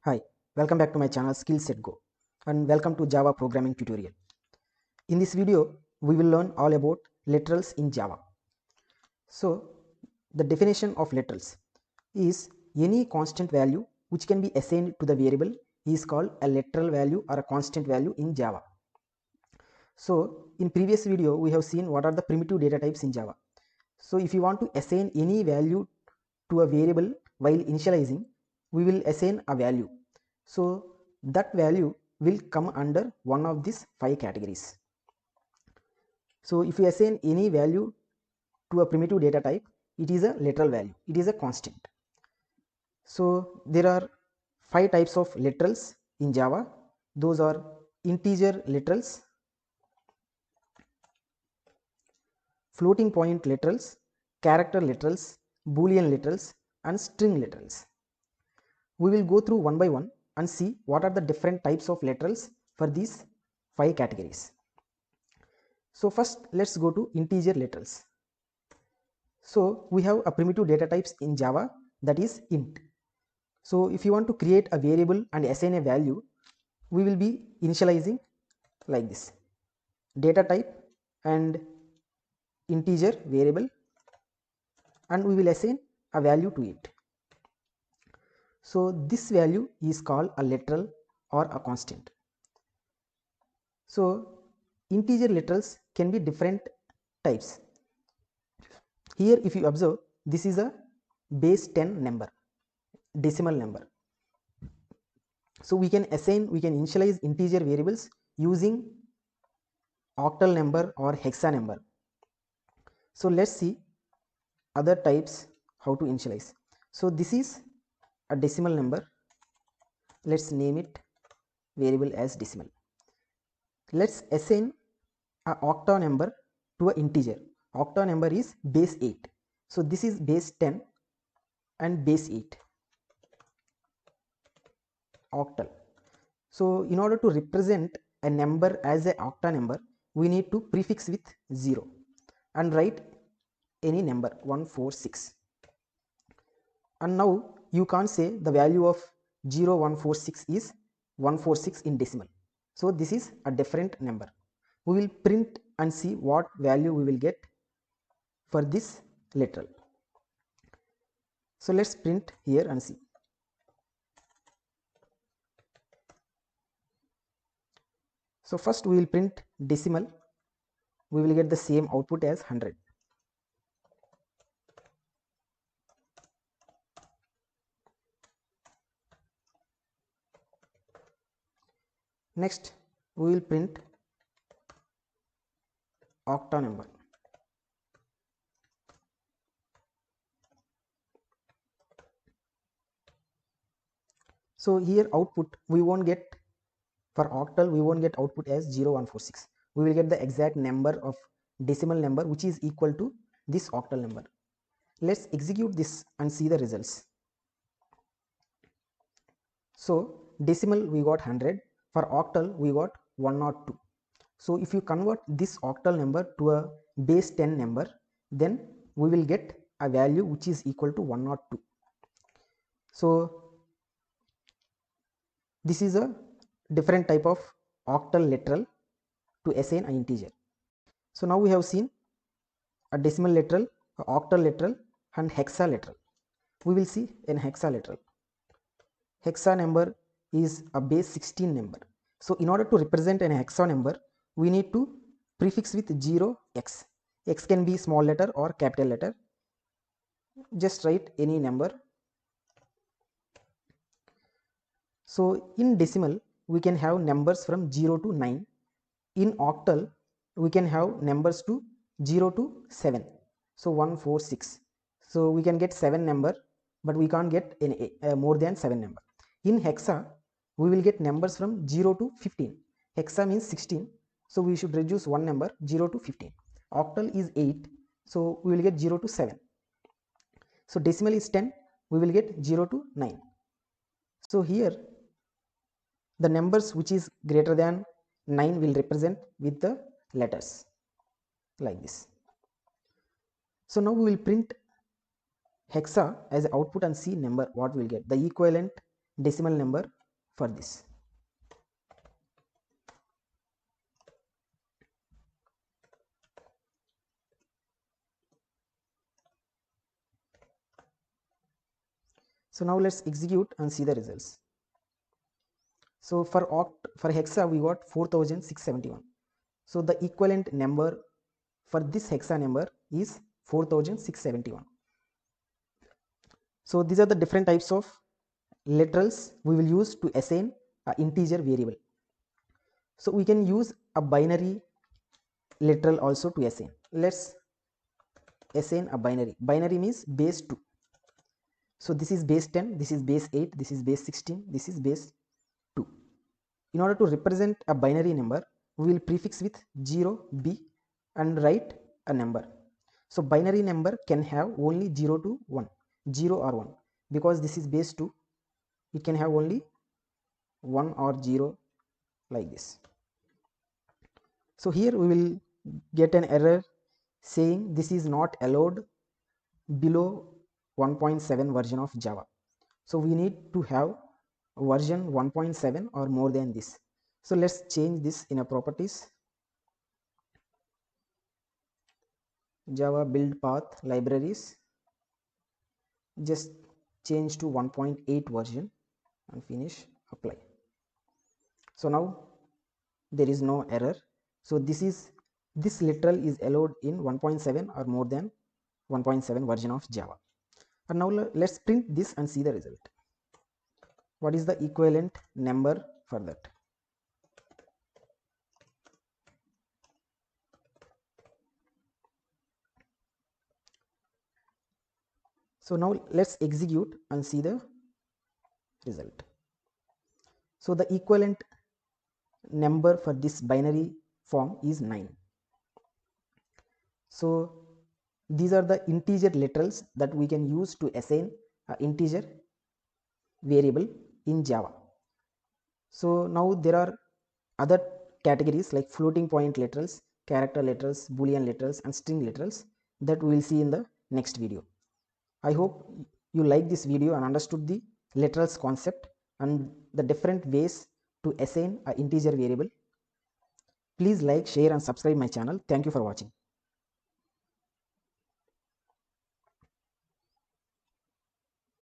Hi, welcome back to my channel Skills Set Go and welcome to Java programming tutorial. In this video, we will learn all about literals in Java. So, the definition of literals is any constant value which can be assigned to the variable is called a literal value or a constant value in Java. So, in previous video, we have seen what are the primitive data types in Java. So, if you want to assign any value to a variable while initializing, we will assign a value. So, that value will come under one of these 5 categories. So, if you assign any value to a primitive data type, it is a literal value, it is a constant. So, there are 5 types of literals in Java. Those are integer literals, floating point literals, character literals, boolean literals, and string literals. We will go through one by one and see what are the different types of literals for these 5 categories. So first let's go to integer literals. So we have a primitive data types in Java, that is int. So if you want to create a variable and assign a value, we will be initializing like this: data type and integer variable, and we will assign a value to it. So this value is called a literal or a constant. So integer literals can be different types. Here if you observe, this is a base 10 number, decimal number. So we can initialize integer variables using octal number or hexa number. So let's see other types how to initialize. So this is a decimal number. Let's name it variable as decimal. Let's assign a octa number to an integer. Octa number is base 8. So this is base 10 and base 8. Octal. So in order to represent a number as an octa number, we need to prefix with 0 and write any number 146. And now you can't say the value of 0146 is 146 in decimal. So this is a different number. We will print and see what value we will get for this literal. So let's print here and see. So first we will print decimal. We will get the same output as 100. Next we will print octa number. So here output we won't get, for octal we won't get output as 0146. We will get the exact number of decimal number which is equal to this octal number. Let's execute this and see the results. So decimal we got 100, for octal we got 102. So if you convert this octal number to a base 10 number, then we will get a value which is equal to 102. So this is a different type of octal literal to assign an integer. So now we have seen a decimal literal, a octal literal, and hexa literal. We will see an hexa literal. Hexa number is a base 16 number. So in order to represent an hexa number, we need to prefix with 0x. X can be small letter or capital letter. Just write any number. So in decimal, we can have numbers from 0 to 9. In octal, we can have numbers to 0 to 7. So 146. So we can get 7 number, but we can't get any, more than 7 number. In hexa, we will get numbers from 0 to 15. Hexa means 16. So we should reduce one number, 0 to 15. Octal is 8. So we will get 0 to 7. So decimal is 10. We will get 0 to 9. So here the numbers which is greater than 9 will represent with the letters like this. So now we will print hexa as output and see number what we will get. The equivalent decimal number for this. So now let's execute and see the results. So for hexa we got 4671. So the equivalent number for this hexa number is 4671. So these are the different types of literals we will use to assign an integer variable. So we can use a binary literal also to assign. Let's assign a binary. Binary means base 2. So this is base 10, this is base 8, this is base 16, this is base 2. In order to represent a binary number, we will prefix with 0, b and write a number. So binary number can have only 0 to 1, 0 or 1. Because this is base 2, it can have only 1 or 0 like this. So here we will get an error saying this is not allowed below 1.7 version of Java. So we need to have version 1.7 or more than this. So let's change this in a properties. Java build path libraries, just change to 1.8 version and finish apply. So now there is no error. So this literal is allowed in 1.7 or more than 1.7 version of Java. And now let's print this and see the result. What is the equivalent number for that? So now let's execute and see the result. So the equivalent number for this binary form is 9. So these are the integer literals that we can use to assign an integer variable in Java. So now there are other categories like floating point literals, character literals, boolean literals and string literals that we will see in the next video. I hope you like this video and understood the literals concept and the different ways to assign an integer variable. Please like, share and subscribe my channel. Thank you for watching.